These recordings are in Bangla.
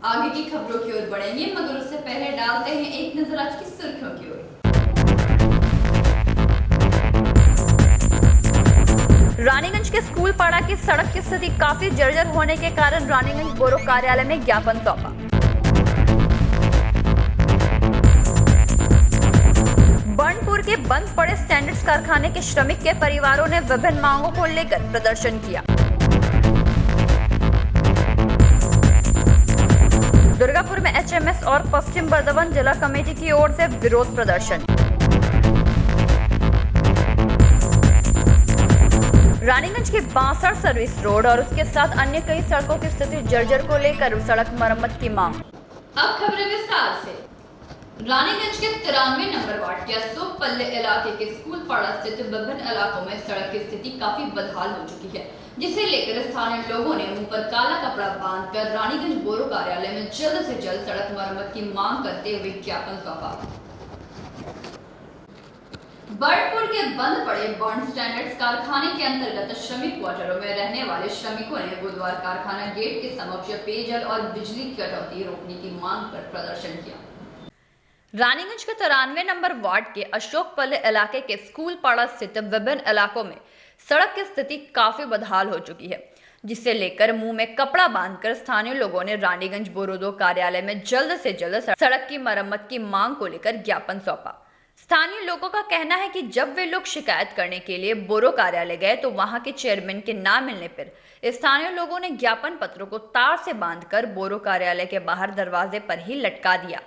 आगे की खबरों की ओर बढ़ेंगे, मगर उससे पहले डालते हैं एक नजर आज की सुर्खियों की ओर। रानीगंज के स्कूल पाड़ा की सड़क की स्थिति काफी जर्जर होने के कारण रानीगंज बोरो कार्यालय में ज्ञापन सौंपा। बर्नपुर के बंद पड़े स्टैंडर्ड्स कारखाने के श्रमिक के परिवारों ने विभिन्न मांगों को लेकर प्रदर्शन किया। दुर्गापुर में एचएमएस और पश्चिम बर्धमान जिला कमेटी की ओर से विरोध प्रदर्शन। रानीगंज की बांसड़ सर्विस रोड और उसके साथ अन्य कई सड़कों की स्थिति जर्जर को लेकर सड़क मरम्मत की मांग। अब खबरें विस्तार से। रानीगंज के 93 नंबर वार्ड के अशोक पल्ले इलाके के स्कूल पाड़ा स्थित विभिन्न इलाकों में सड़क की स्थिति काफी बदहाल हो चुकी है, जिसे लेकर स्थानीय लोगों ने मुंह पर काला कपड़ा बांधकर रानीगंज बोरो कार्यालय में जल्द से जल्द सड़क मरम्मत की मांग करते हुए ज्ञापन सौंपा। बर्नपुर के बंद पड़े बॉन्ड स्टैंडर्ड्स कारखाने के अंतर्गत श्रमिक क्वार्टरों में रहने वाले श्रमिकों ने बुधवार कारखाना गेट के समक्ष पेयजल और बिजली की कटौती रोकने की मांग पर प्रदर्शन किया। रानीगंज के 93 नंबर वार्ड के अशोक पल्ले इलाके के स्कूल पाड़ा स्थित विभिन्न इलाकों में सड़क की स्थिति काफी बदहाल हो चुकी है, जिसे लेकर मुंह में कपड़ा बांधकर स्थानीय लोगों ने रानीगंज बोरो 2 कार्यालय में जल्द से जल्द सड़क की मरम्मत की मांग को लेकर ज्ञापन सौंपा। स्थानीय लोगों का कहना है कि जब वे लोग शिकायत करने के लिए बोरो कार्यालय गए तो वहां के चेयरमैन के ना मिलने पर स्थानीय लोगों ने ज्ञापन पत्रों को तार से बांधकर बोरो कार्यालय के बाहर दरवाजे पर ही लटका दिया।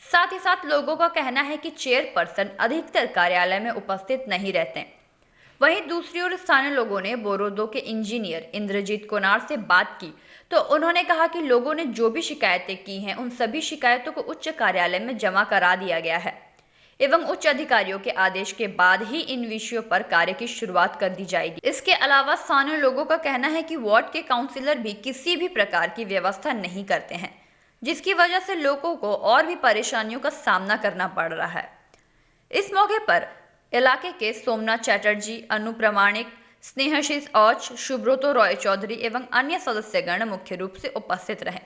साथ ही साथ लोगों का कहना है कि चेयरपर्सन अधिकतर कार्यालय में उपस्थित नहीं रहते। वहीं दूसरी ओर स्थानीय लोगों ने बोरो 2 के इंजीनियर इंद्रजीत कोनार से बात की तो उन्होंने कहा कि लोगों ने जो भी शिकायतें की हैं उन सभी शिकायतों को उच्च कार्यालय में जमा करा दिया गया है एवं उच्च अधिकारियों के आदेश के बाद ही इन विषयों पर कार्य की शुरुआत कर दी जाएगी। इसके अलावा स्थानीय लोगों का कहना है कि वार्ड के काउंसिलर भी किसी भी प्रकार की व्यवस्था नहीं करते हैं, जिसकी वजह से लोगों को और भी परेशानियों का सामना करना पड़ रहा है। इस मौके पर इलाके के सोमनाथ चैटर्जी, अनु प्रमाणिक, स्नेहशीष औच, शुभ्रतो रॉय चौधरी एवं अन्य सदस्यगण मुख्य रूप से उपस्थित रहे।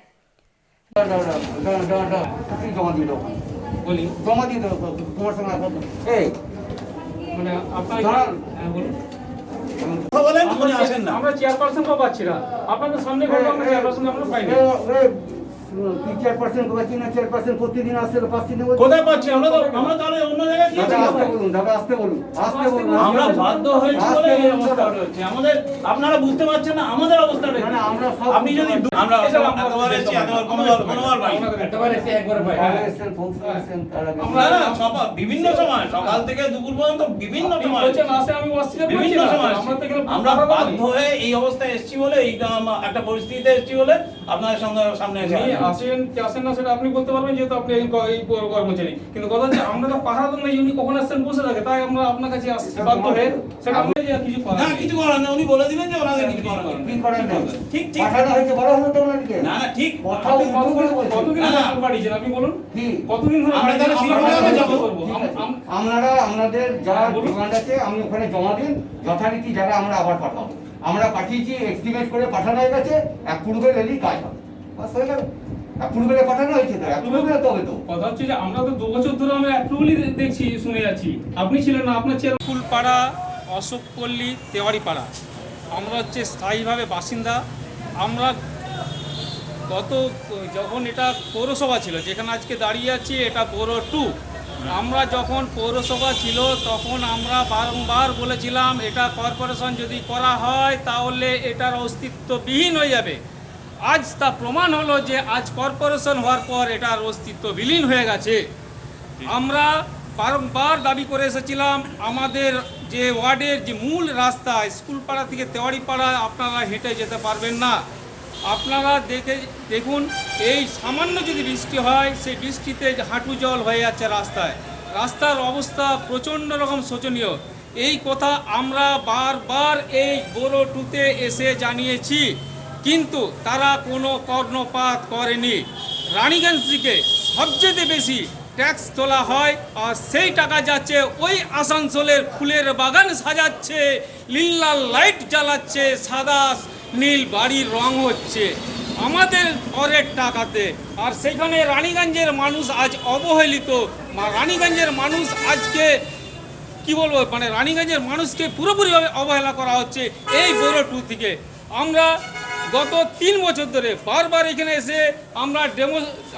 আমরা চেয়ারপারসন কো পাচ্ছি না, আপনাদের সামনে বলবো আমরা চেয়ারপারসন আমরা পাই না। তুই চেয়ারপারসন কো পাচ্ছি না, চেয়ারপারসন প্রতিদিন আসে তো পাচ্ছি না। কোথায় পাচ্ছি আমরা? তো আমরা তাহলে অন্য জায়গায় কি দাদা আসতে বলুন, দাদা আসতে বলুন, আসতে বলুন। আমরা বাধ্য হয়েছি বলে এই অবস্থা হচ্ছে। আমাদের আপনারা বুঝতে পারছেন না আমাদের অবস্থাটা। মানে আমরা সব আপনি যদি আমরা এতবার এসেছি, এতবার কোনোবার পাই না। একবার এসে একবার পাই। আমরা সব বিভিন্ন সময় সকাল থেকে দুপুর পর্যন্ত বিভিন্ন সময় বলছেন আসে আমি অস্বীকার করছি বিভিন্ন না। সময় আমরা তো এখানে আমরা বাধ্য হয়ে এই অবস্থায় এসেছি বলে এই একটা পরিস্থিতিতে এসেছি বলে আপনাদের সামনে এসে আসেন কি আসেন না সেটা আপনি বলতে পারবেন, যেহেতু আপনি এই কর্মচারী। কিন্তু কথা হচ্ছে আমরা তো পাহাড় তো নাই, উনি কখন আসছেন বসে থাকে, তাই আমরা আপনার কাছে আসছি বাধ্য হয়ে। সেটা আপনি কিছু না কিছু করার না, উনি বলে দিবেন যে ওনাকে কিছু করার নেই। কি করেন না? ঠিক ঠিক পাঠানো হয়েছে বড় হলো তো ওনাকে। না না ঠিক কথাও কতদিন না, না। ধরে পাঠিয়েছেন আপনি বলুন? কি কতদিন ধরে আমরা তাহলে পাঠিয়েছেন? শিরোনামে আমরা যাবো। করবো। আপনারা আপনাদের যা ডিমান্ড আছে আমি ওখানে জমা দিন, যথারীতি যারা আমরা আবার পাঠাবো। আমরা পাঠিয়েছি, এস্টিমেট করে পাঠানো হয়ে গেছে, অ্যাপ্রুভেল এলেই কাজ হবে। বাস হয়ে গেল। অ্যাপ্রুভেলে পাঠানো হয়েছে তো, অ্যাপ্রুভেলে তো হবে তো। কথা হচ্ছে যে আমরা তো 2 বছর ধরে আমরা অ্যাপ্রুভালই দেখছি, শুনে যাচ্ছি। আপনি ছিলেন না, আপনার চেয়ার ফুলপাড়া, অশোকপল্লী, তেওয়ারিপাড়া আমরা হচ্ছে স্থায়ীভাবে বাসিন্দা। আমরা যখন এটা পৌরসভা ছিল, যেখানে আজকে দাঁড়িয়ে আছি এটা বোরো 2। আমরা যখন পৌরসভা ছিল তখন আমরা বারংবার বলেছিলাম এটা কর্পোরেশন যদি করা হয় তাহলে এটার অস্তিত্ববিহীন হয়ে যাবে। আজ তা প্রমাণ হলো যে আজ কর্পোরেশন হওয়ার পর এটার অস্তিত্ব বিলীন হয়ে গেছে। আমরা বারংবার দাবি করে এসেছিলাম আমাদের যে ওয়ার্ডের যে মূল রাস্তা স্কুলপাড়া থেকে তেওয়ারিপাড়া আপনারা হেঁটে যেতে পারবেন না। আপনারা দেখুন এই সামান্য যদি বৃষ্টি হয় সেই বৃষ্টিতে হাঁটু জল হয়ে যাচ্ছে রাস্তার অবস্থা প্রচণ্ড রকম শোচনীয়। এই কথা আমরা বারবার এই বোরো 2-তে এসে জানিয়েছি, কিন্তু তারা কোনো কর্ণপাত করেনি। রানীগঞ্জ থেকে সবচেয়ে বেশি ট্যাক্স তোলা হয় আর সেই টাকা যাচ্ছে ওই আসানসোলের ফুলের বাগান সাজাচ্ছে, লিল্লা লাইট জ্বালাচ্ছে, সাদা নীল বাড়ির রং হচ্ছে। আমাদের করের টাকাতে। আর সেখানে রানীগঞ্জের মানুষ আজ অবহেলিত। রানীগঞ্জের মানুষ আজকে কি বলবো, মানে রানীগঞ্জের মানুষকে পুরোপুরিভাবে অবহেলা করা হচ্ছে এই বোরো 2 থেকে। আমরা গত 3 বছর ধরে বারবার এখানে এসে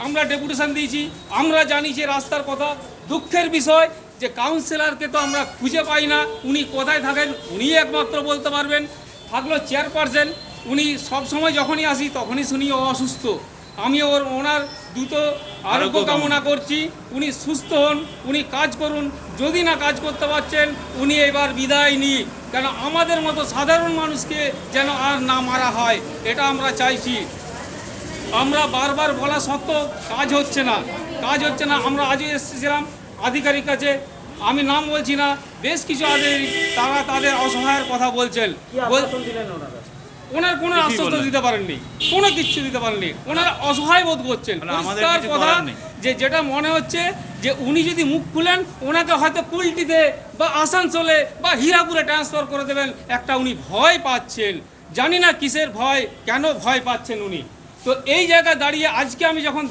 আমরা ডেপুটেশন দিয়েছি, আমরা জানিয়েছি রাস্তার কথা। দুঃখের বিষয় যে কাউন্সিলরকে তো আমরা খুঁজে পাই না, উনি কোথায় থাকেন উনি একমাত্র বলতে পারবেন। থাকলো চেয়ারপারসন, উনি সবসময় যখনই আসি তখনই শুনি ও অসুস্থ। আমি ওনার দ্রুত আরোগ্য কামনা করছি, উনি সুস্থ হন, উনি কাজ করুন। যদি না কাজ করতে পারছেন উনি এবার বিদায় নিই, কেন আমাদের মতো সাধারণ মানুষকে যেন আর না মারা হয়, এটা আমরা চাইছি। আমরা বারবার বলা সত্ত্বেও কাজ হচ্ছে না। আমরা আজও এসেছিলাম আধিকারিক কাছে, আমি নাম বলছি না, বেশ কিছু আধিকারিক তারা তাদের অসহায়ের কথা বলছেন। ওনার কোনো আশ্বস্ত দিতে পারেননি, কোনো কিচ্ছু দিতে পারেননি। ওনারা অসহায় বোধ করছেন। পরিষ্কার কথা যে যেটা মনে হচ্ছে যে উনি যদি মুখ খুলেন ওনাকে হয়তো কুলটিতে বা আসানসোলে বা হীরাপুরে ট্রান্সফার করে দেবেন, একটা উনি ভয় পাচ্ছেন। জানি না কিসের ভয়, কেন ভয় পাচ্ছেন উনি। তো এই জায়গায় দাঁড়িয়ে আজকে আমি যখন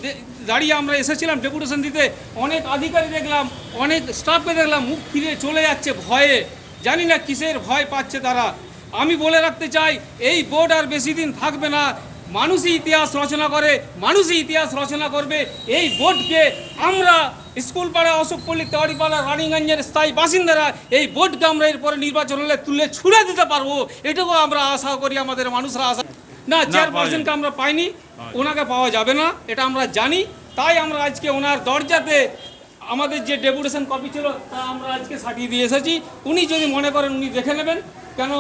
দাঁড়িয়ে আমরা এসেছিলাম ডেপুটেশন দিতে, অনেক আধিকারিক দেখলাম, অনেক স্টাফকে দেখলাম মুখ ফিরে চলে যাচ্ছে ভয়ে। জানি না কিসের ভয় পাচ্ছে তারা। আমি বলে রাখতে চাই এই বোর্ড আর বেশি দিন থাকবে না। মানুষই ইতিহাস রচনা করে, মানুষই ইতিহাস রচনা করবে। এই বোর্ডকে আমরা স্কুলপাড়া, অশোকপল্লী, তেওয়ারিপাড়া, রানীগঞ্জের স্থায়ী বাসিন্দারা এই বোর্ডকে আমরা এরপরে নির্বাচন হলে তুলে ছুড়ে দিতে পারবো, এটুকু আমরা আশা করি, আমাদের মানুষরা আশা। না, চেয়ারপারসনকে আমরা পাইনি, ওনাকে পাওয়া যাবে না, এটা আমরা জানি। তাই আমরা আজকে ওনার দরজাতে আমাদের যে ডেপুটেশন কপি ছিল তা আমরা আজকে সাটিয়ে দিয়ে এসেছি। উনি যদি মনে করেন উনি দেখে নেবেন, কেন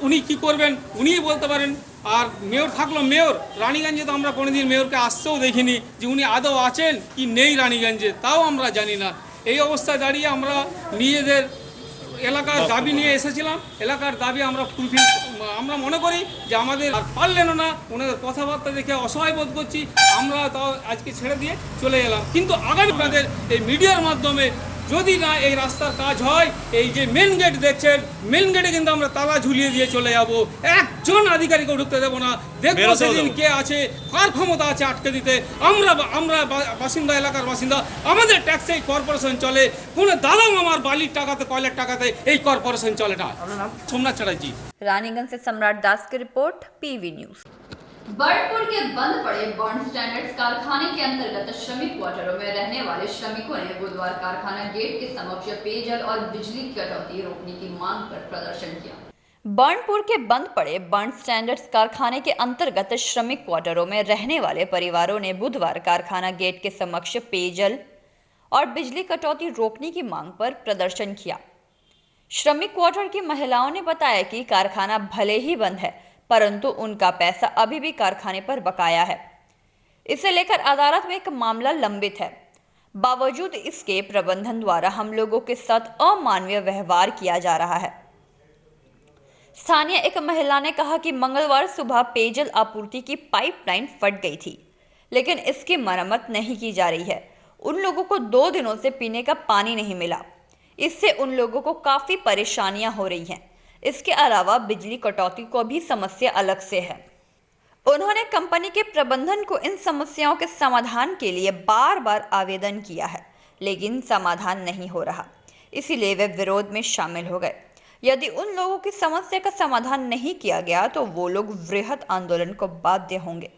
উনি কি করবেন উনিই বলতে পারেন। আর মেয়র থাকলো মেয়র, রানীগঞ্জে তো আমরা কোনোদিন মেয়রকে আসতেও দেখিনি, যে উনি আদৌ আছেন কি নেই রানীগঞ্জে তাও আমরা জানি না। এই অবস্থায় দাঁড়িয়ে আমরা নিজেদের এলাকার দাবি নিয়ে এসেছিলাম। এলাকার দাবি আমরা ফুলফিল, আমরা মনে করি যে আমাদের আর পারলেনও না, ওনাদের কথাবার্তা দেখে অসহায় বোধ করছি, আমরা তাও আজকে ছেড়ে দিয়ে চলে এলাম। কিন্তু আগামী আপনাদের এই মিডিয়ার মাধ্যমে যদি না এই রাস্তার কাজ হয়, এই যে মেন গেট দেখছেন, মেন গেটে কিন্তু আমরা তালা ঝুলিয়ে দিয়ে চলে যাব, একজন আধিকারিকও ঢুকতে দেবো না। দেখবো সেদিন কে আছে, কার ক্ষমতা আছে আটকে দিতে। আমরা বাসিন্দা, এলাকার বাসিন্দা, আমাদের ট্যাক্সে এই কর্পোরেশন চলে। কোনো দাদা মামার বালির টাকাতে, কয়লার টাকাতে এই কর্পোরেশন চলে না। সোমনাথ চ্যাটার্জি, रानीगंज से सम्राट दास की रिपोर्ट, पीवी न्यूज। बर्डपुर के बंद पड़े बॉन्ड स्टैंडर्ड्स कारखाने के अंतर्गत श्रमिक क्वार्टरों में रहने वाले श्रमिकों ने बुधवार कारखाना गेट के समक्ष पेयजल और बिजली की कटौती रोकने की मांग पर प्रदर्शन किया। बर्नपुर के बंद पड़े बॉन्ड स्टैंडर्ड्स कारखाने के अंतर्गत श्रमिक क्वार्टरों में रहने वाले परिवारों ने बुधवार कारखाना गेट के समक्ष पेयजल और बिजली कटौती रोकने की मांग पर प्रदर्शन किया। श्रमिक क्वार्टर की महिलाओं ने बताया कि कारखाना भले ही बंद है, परंतु उनका पैसा अभी भी कारखाने पर बकाया है। इसे लेकर अदालत में एक मामला लंबित है। बावजूद इसके प्रबंधन द्वारा हम लोगों के साथ अमानवीय व्यवहार किया जा रहा है। स्थानीय एक महिला ने कहा कि मंगलवार सुबह पेयजल आपूर्ति की पाइपलाइन फट गई थी, लेकिन इसकी मरम्मत नहीं की जा रही है। उन लोगों को 2 दिनों से पीने का पानी नहीं मिला। इससे उन लोगों को काफ़ी परेशानियां हो रही हैं। इसके अलावा बिजली कटौती को भी समस्या अलग से है। उन्होंने कंपनी के प्रबंधन को इन समस्याओं के समाधान के लिए बार बार आवेदन किया है, लेकिन समाधान नहीं हो रहा। इसीलिए वे विरोध में शामिल हो गए। यदि उन लोगों की समस्या का समाधान नहीं किया गया तो वो लोग वृहद आंदोलन को बाध्य होंगे।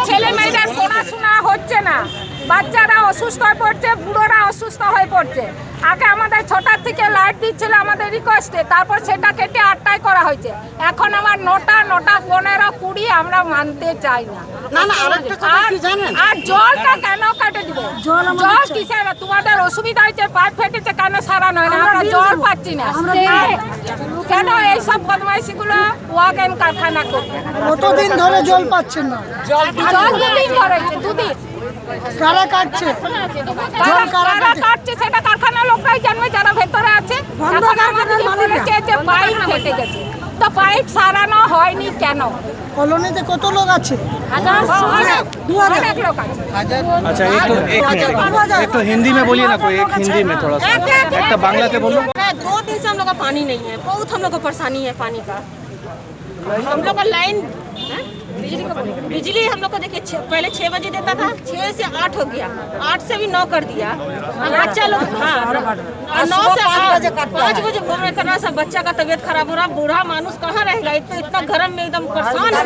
ছেলে মেয়েদের পড়াশোনা হচ্ছে না, বাচ্চারা অসুস্থ হয়ে পড়ছে, বুড়োরা অসুস্থ হয়ে পড়ছে। আগে আমাদের 6টার থেকে লাইট দিচ্ছিল আমাদের রিকোয়েস্টে, তারপর সেটা কেটে 8টায় করা হয়েছে। এখন আমার 9টা, 9:15, 20 আমরা মানতে চাই না। আর জলটা কেন কেটে দিবে? জল কিসের? তোমাদের অসুবিধা হয়েছে, পাইপ ফেটেছে, কেন সারানো হয় না? আমরা জল পাচ্ছি না। কেন এইসব বদমাইশিগুলো ওয়াগেন কারখানা করবে? কতদিন ধরে জল পাচ্ছেন না? জল 2 দিন ধরে, 2 দিন। কারা কাটছে জল কারা কারা কাটছে সেটা কারখানার লোকরাই জানবে যারা ভেতরে আছে। এখন আমাদের বলেছে যে পাইপ ফেটে গেছে, তো পাইপ সারানো হয়নি কেন? কলোনিতে কত লোক আছে? অনেক লোক আছে। अच्छा एक तो हिंदी में बोलिए ना, कोई एक हिंदी में थोड़ा सा, एक तो बांग्ला से बोलो। 2 दिन से हम लोग का पानी नहीं है, बहुत हम लोग को परेशानी है पानी का। हम लोग का लाइन बिजली हम लोग को देखिए पहले 6 बजे देता था, 6 से 8 हो गया, 8 से भी 9 कर दिया। बच्चा लोग 9 से 5 बजे भोर में करना, सब बच्चा का तबीयत खराब हो रहा, बूढ़ा मानुस कहाँ रहेगा इतना गर्म में, एकदम परेशान हो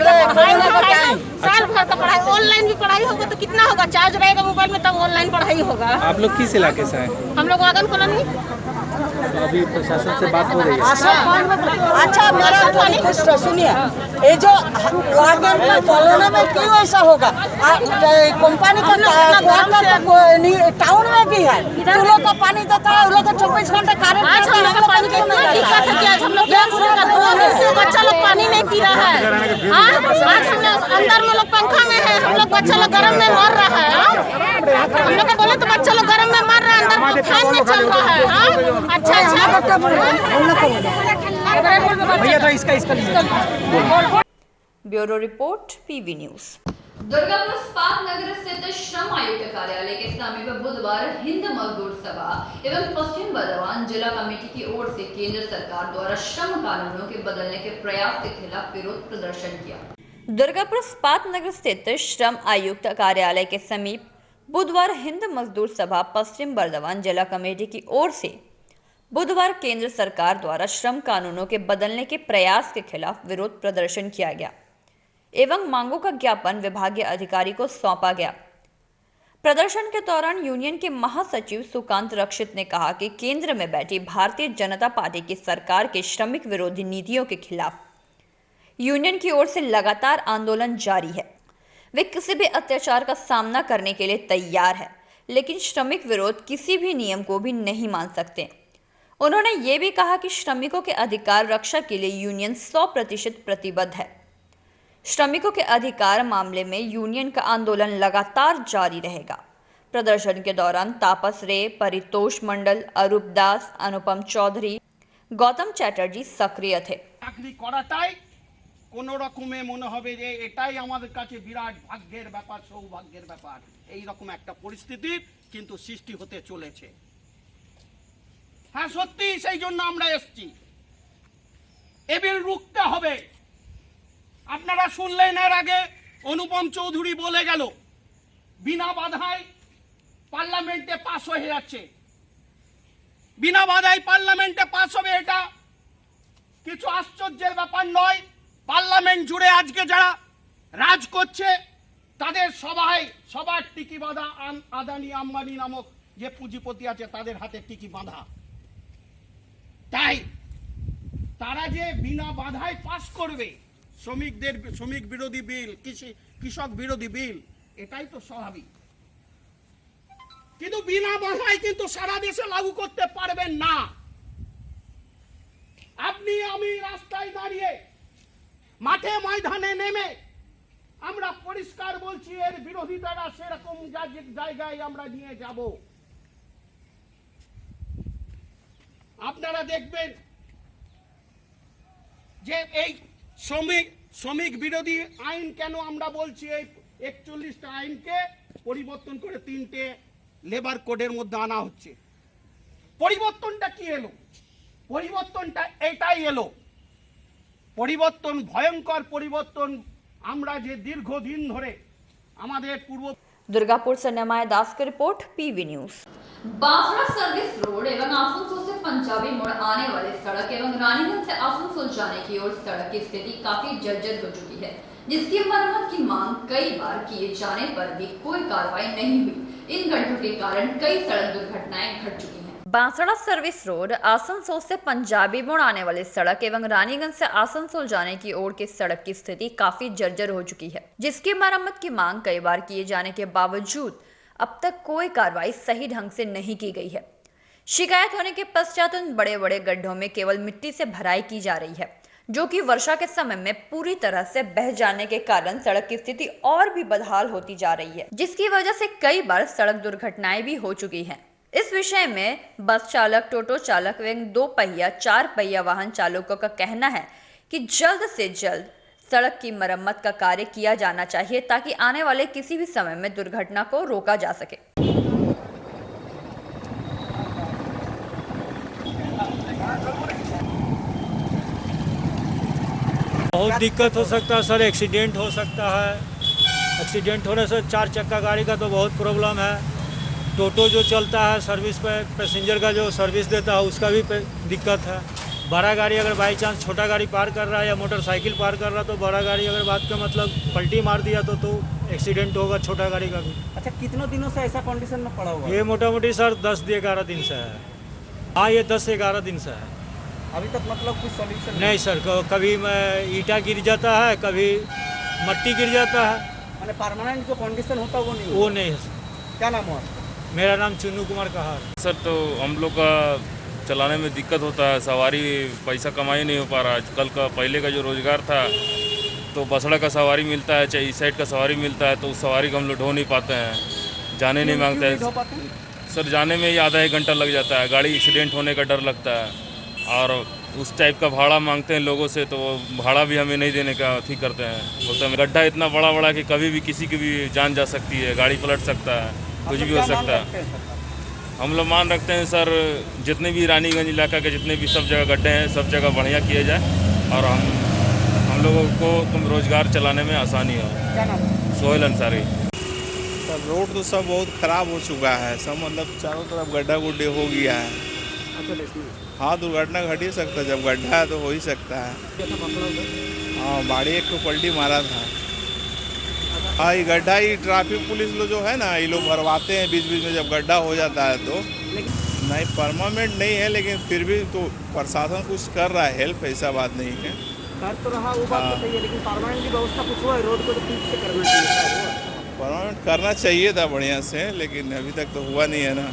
गया। साल भर का पढ़ाई, ऑनलाइन भी पढ़ाई होगा तो कितना होगा, चार्ज रहेगा मोबाइल में तब ऑनलाइन पढ़ाई होगा। आप लोग किस इलाके से हैं? हम लोग वागन कॉलोनी। तो अभी प्रशासन से बात हो रही है? अच्छा मेरा प्रश्न सुनिए, ये जो वागन में कॉलोनी में क्यों ऐसा होगा? कंपनी का टाउन में भी है, उन लोग का पानी देता है, उन लोग को 24 घंटे आज हम लोग का पानी का इतना दिक्कत है कि आज हम लोग 2 दिन से बच्चा लोग पानी नहीं पी रहा है। आज हम लोग अंदर में लोग पंखा में है, हम लोग बच्चा लोग गर्म में मर रहा है। हम लोग को बोले तो बच्चा लोग गर्म में मर रहा है, अंदर फैन में चल रहा है। अच्छा भैया तो इसका bureau report PV news. Durgapur इस्पात नगर स्थित श्रम आयुक्त कार्यालय के समीप बुधवार हिंद मजदूर सभा एवं पश्चिम बर्धमान जिला कमेटी की ओर से केंद्र सरकार द्वारा श्रम कानूनों के बदलने के प्रयास के खिलाफ विरोध प्रदर्शन किया। दुर्गापुर इस्पात नगर स्थित श्रम आयुक्त कार्यालय के समीप बुधवार हिंद मजदूर सभा पश्चिम बर्धमान जिला कमेटी की ओर से बुधवार केंद्र सरकार द्वारा श्रम कानूनों के बदलने के प्रयास के खिलाफ विरोध प्रदर्शन किया गया एवं मांगों का ज्ञापन विभागीय अधिकारी को सौंपा गया। प्रदर्शन के दौरान यूनियन के महासचिव सुकांत रक्षित ने कहा कि केंद्र में बैठी भारतीय जनता पार्टी की सरकार के श्रमिक विरोधी नीतियों के खिलाफ यूनियन की ओर से लगातार आंदोलन जारी है। वे किसी भी अत्याचार का सामना करने के लिए तैयार है, लेकिन श्रमिक विरोध किसी भी नियम को भी नहीं मान सकते। उन्होंने ये भी कहा कि श्रमिकों के अधिकार रक्षा के लिए यूनियन 100% प्रतिबद्ध है। श्रमिकों के अधिकार मामले में यूनियन का आंदोलन लगातार जारी रहेगा। प्रदर्शन के दौरान तापस रे, परितोष मंडल, अरूप दास, अनुपम चौधरी, गौतम चैटर्जी सक्रिय थे। চাকরি করাটাই কোন রকমে মনে হবে যে এটাই আমাদের কাছে বিরাট ভাগ্যের ব্যাপার, সৌভাগ্যের ব্যাপার। এই রকম একটা পরিস্থিতির কিন্তু সৃষ্টি হতে চলেছে। হ্যাঁ সত্যি, সেই জন্য আমরা এসেছি। এবিল রুখতে হবে। আপনারা শুনলেন এর আগে অনুপম চৌধুরী বলে গেল বিনা বাধায় পার্লামেন্টে পাস হয়ে যাচ্ছে। বিনা বাধায় পার্লামেন্টে পাস হবে, এটা কিছু আশ্চর্যের ব্যাপার নয়। পার্লামেন্ট জুড়ে আজকে যারা রাজ করছে তাদের সবার টিকি বাঁধা, আদানি আম্বানি নামক যে পুঁজিপতি আছে তাদের হাতে টিকি বাঁধা। তাই তারা যে বিনা বাধায় পাস করবে শ্রমিক বিরোধী বিল, কৃষক বিরোধী বিল, এটাই তো স্বাভাবিক। কিন্তু বিনা বাধায় কিন্তু সারা দেশে লাগু করতে পারবেন না। আপনি আমি রাস্তায় দাঁড়িয়ে, মাঠে ময়দানে নেমে আমরা পরিষ্কার বলছি এর বিরোধিতারা সেরকম জায়গায় আমরা নিয়ে যাব। আপনারা দেখবেন যে এই শ্রমিক বিরোধী আইন কেন আমরা বলছি, এই 41টা আইনকে পরিবর্তন করে 3টে লেবার কোডের মধ্যে আনা হচ্ছে। পরিবর্তনটা কি এলো? পরিবর্তনটা এটাই এলো, পরিবর্তন ভয়ঙ্কর পরিবর্তন। আমরা যে দীর্ঘদিন ধরে আমাদের दुर्गापुर से नमाय दास की report PV news. Banswara service road एवं आसनसोल से पंजाबी मोड़ आने वाली सड़क एवं रानीगंज से आसनसोल जाने की ओर सड़क की स्थिति काफी जर्जर हो चुकी है, जिसकी मरम्मत की मांग कई बार किए जाने पर भी कोई कार्रवाई नहीं हुई। इन गड्ढों के कारण कई सड़क दुर्घटनाएं घट चुकी हैं। बांसवाड़ा सर्विस रोड, आसनसोल से पंजाबी मोड़ आने वाली सड़क एवं रानीगंज से आसनसोल जाने की ओर की सड़क की स्थिति काफी जर्जर हो चुकी है, जिसकी मरम्मत की मांग कई बार किए जाने के बावजूद अब तक कोई कार्रवाई सही ढंग से नहीं की गई है। शिकायत होने के पश्चात उन बड़े बड़े गड्ढों में केवल मिट्टी से भराई की जा रही है, जो कि वर्षा के समय में पूरी तरह से बह जाने के कारण सड़क की स्थिति और भी बदहाल होती जा रही है, जिसकी वजह से कई बार सड़क दुर्घटनाएं भी हो चुकी हैं। इस विषय में बस चालक, टोटो चालक एवं 2 पहिया 4 पहिया वाहन चालकों का कहना है कि जल्द से जल्द सड़क की मरम्मत का कार्य किया जाना चाहिए ताकि आने वाले किसी भी समय में दुर्घटना को रोका जा सके। बहुत दिक्कत हो सकता है सर, एक्सीडेंट हो सकता है। एक्सीडेंट होने से 4 चक्का गाड़ी का तो बहुत प्रॉब्लम है। टोटो जो चलता है सर्विस पे, पैसेंजर का जो सर्विस देता है उसका भी दिक्कत है। बड़ा गाड़ी अगर बाई चांस छोटा गाड़ी पार कर रहा है या मोटरसाइकिल पार कर रहा है तो बड़ा गाड़ी अगर बात का मतलब पलटी मार दिया तो एक्सीडेंट होगा छोटा गाड़ी का भी। अच्छा, कितनों दिनों से ऐसा कंडीशन में पड़ा हुआ है? ये मोटा मोटी सर 10-11 दिन से है। हाँ, ये 10-11 दिन से है। अभी तक मतलब कुछ सॉल्यूशन नहीं सर, कभी ईंटा गिर जाता है, कभी मट्टी गिर जाता है। मैंने परमानेंट जो कंडीशन होता है वो नहीं है सर। क्या नाम हुआ? मेरा नाम चुन्नू कुमार कहार। सर, तो हम लोग का चलाने में दिक्कत होता है, सवारी पैसा कमाई नहीं हो पा रहा। कल का पहले का जो रोज़गार था तो बसड़ा का सवारी मिलता है, चाहे इस साइड का सवारी मिलता है, तो उस सवारी को हम लोग ढो नहीं पाते हैं, जाने नहीं मांगते हैं सर। जाने में ही आधा 1 घंटा लग जाता है, गाड़ी एक्सीडेंट होने का डर लगता है। और उस टाइप का भाड़ा मांगते हैं लोगों से, तो वो भाड़ा भी हमें नहीं देने का अथी करते हैं। बोलते हैं गड्ढा इतना बड़ा कि कभी भी किसी की भी जान जा सकती है, गाड़ी पलट सकता है, कुछ भी हो सकता है। हम लोग मान रखते हैं सर, जितने भी रानीगंज इलाका के जितने भी सब जगह गड्ढे हैं सब जगह बढ़िया किए जाए और हम लोगों को तुम रोज़गार चलाने में आसानी हो। क्या नाम? सोहेल अंसारी। सर, रोड तो सब बहुत ख़राब हो चुका है, सब मतलब चारों तरफ गड्ढा गुड्ढे हो गया है। हाँ, दुर्घटना घट ही सकता है, जब गड्ढा है तो हो ही सकता है। हाँ, गाड़ी एक को पलटी मारा था। हाँ, ये गड्ढा ही ट्रैफिक पुलिस लोग जो है ना, ये लोग भरवाते हैं बीच बीच में जब गड्ढा हो जाता है तो। नहीं, परमानेंट नहीं है, लेकिन फिर भी तो प्रशासन कुछ कर रहा है हेल्प, ऐसा बात नहीं है। कर तो रहा, वो बात तो सही है, लेकिन परमानेंट की व्यवस्था कुछ हुआ है? रोड को तो ठीक से करना चाहिए। परमानेंट करना चाहिए था बढ़िया से, लेकिन अभी तक तो हुआ नहीं है ना।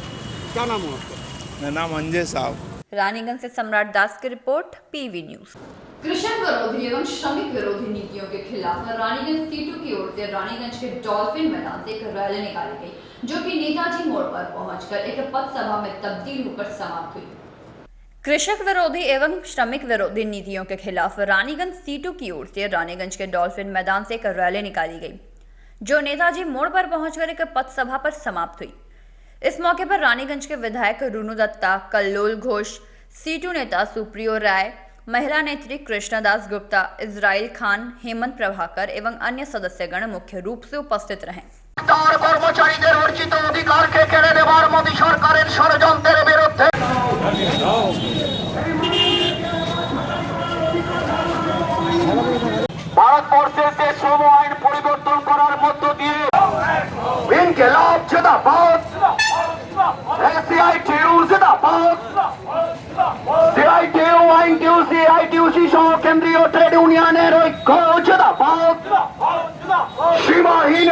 क्या नाम हुआ आपका? मेरा नाम अंजय साहब। रानीगंज से सम्राट दास की रिपोर्ट, पीवी न्यूज। कृषक विरोधी एवं श्रमिक विरोधी नीतियों के खिलाफ रानीगंज सीटू की ओर से रानीगंज के डॉल्फिन मैदान से एक रैली निकाली गई, जो कि नेताजी मोड़ पर पहुंचकर एक पथ सभा में तब्दील होकर समाप्त हुई। कृषक विरोधी एवं श्रमिक विरोधी नीतियों के खिलाफ रानीगंज सीटू की ओर से रानीगंज के डॉल्फिन मैदान से एक रैली निकाली गई, जो नेताजी मोड़ पर पहुंचकर एक पथ सभा पर समाप्त हुई। इस मौके पर रानीगंज के विधायक रुनु दत्ता, कल्लोल घोष, सीटू नेता सुप्रियो राय, महिला नेत्री कृष्णदास गुप्ता, इजराइल खान, हेमंत प्रभाकर एवं अन्य सदस्यगण मुख्य रूप से उपस्थित रहे। কর্মচারীদের অর্জিত অধিকারকে কেড়ে নেবার মোদী সরকারের ষড়যন্ত্রের বিরুদ্ধে ভারতবর্ষের যে শ্রম আইন পরিবর্তন করার মধ্য দিয়ে ইনকিলাব জিন্দাবাদ, সিআইটিইউ জিন্দাবাদ, সিআইটিইউ, আইনটিইউসি, আইটিইউসি সহ কেন্দ্রীয় ট্রেড ইউনিয়নের ঐক্য জিন্দাবাদ। সীমাহীন